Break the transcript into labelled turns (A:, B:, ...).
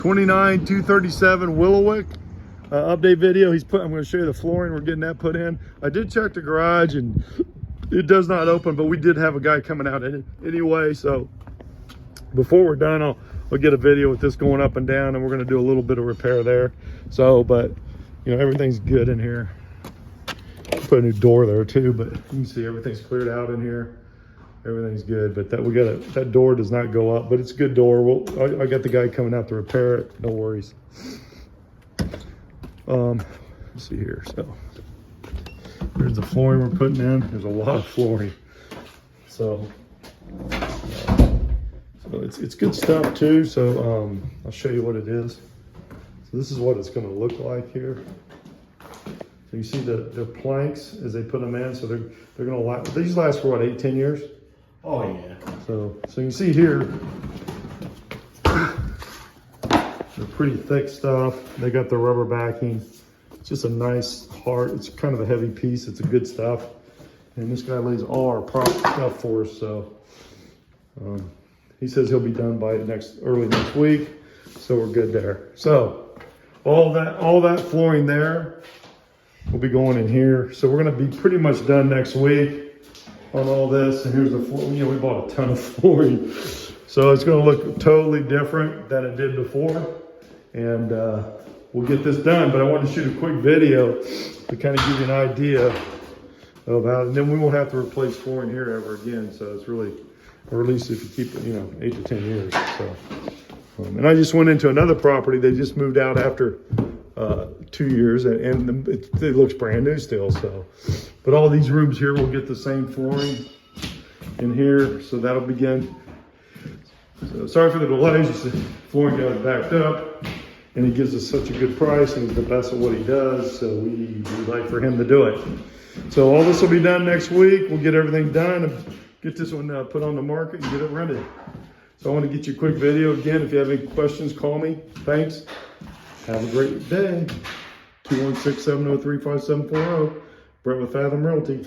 A: 29237 Willowick. Update video. I'm going to show you the flooring. We're getting that put in. I did check the garage and it does not open, but we did have a guy coming out anyway. So before we're done, I'll get a video with this going up and down, and we're going to do a little bit of repair there. So, but you know, everything's good in here. Put a new door there too, but you can see everything's cleared out in here. Everything's good, but that door does not go up, but it's a good door. I got the guy coming out to repair it. No worries. Let's see here. So there's the flooring we're putting in. There's a lot of flooring. So it's good stuff too. So I'll show you what it is. So this is what it's going to look like here. So you see the planks as they put them in. So they're going to last. These last for what, 8-10 years?
B: Oh yeah.
A: So you see here, they're pretty thick stuff. They got the rubber backing. It's just a nice hard. It's kind of a heavy piece. It's a good stuff. And this guy lays all our prop stuff for us. So he says he'll be done by early next week. So we're good there. So all that flooring there will be going in here. So we're going to be pretty much done next week on all this. And here's the floor. You know, we bought a ton of flooring. So it's going to look totally different than it did before. And we'll get this done. But I wanted to shoot a quick video to kind of give you an idea of how, and then we won't have to replace flooring here ever again. So it's really, or at least if you keep it, you know, 8 to 10 years. So, and I just went into another property. They just moved out after 2 years, and it looks brand new still. So, but all these rooms here will get the same flooring in here. So that'll begin. So sorry for the delays. The flooring got backed up, and he gives us such a good price, and he's the best at what he does. So we like for him to do it. So all this will be done next week. We'll get everything done and get this one put on the market and get it rented. So I want to get you a quick video again. If you have any questions, call me. Thanks. Have a great day. 216-703-5740. Brett with Avalon Realty.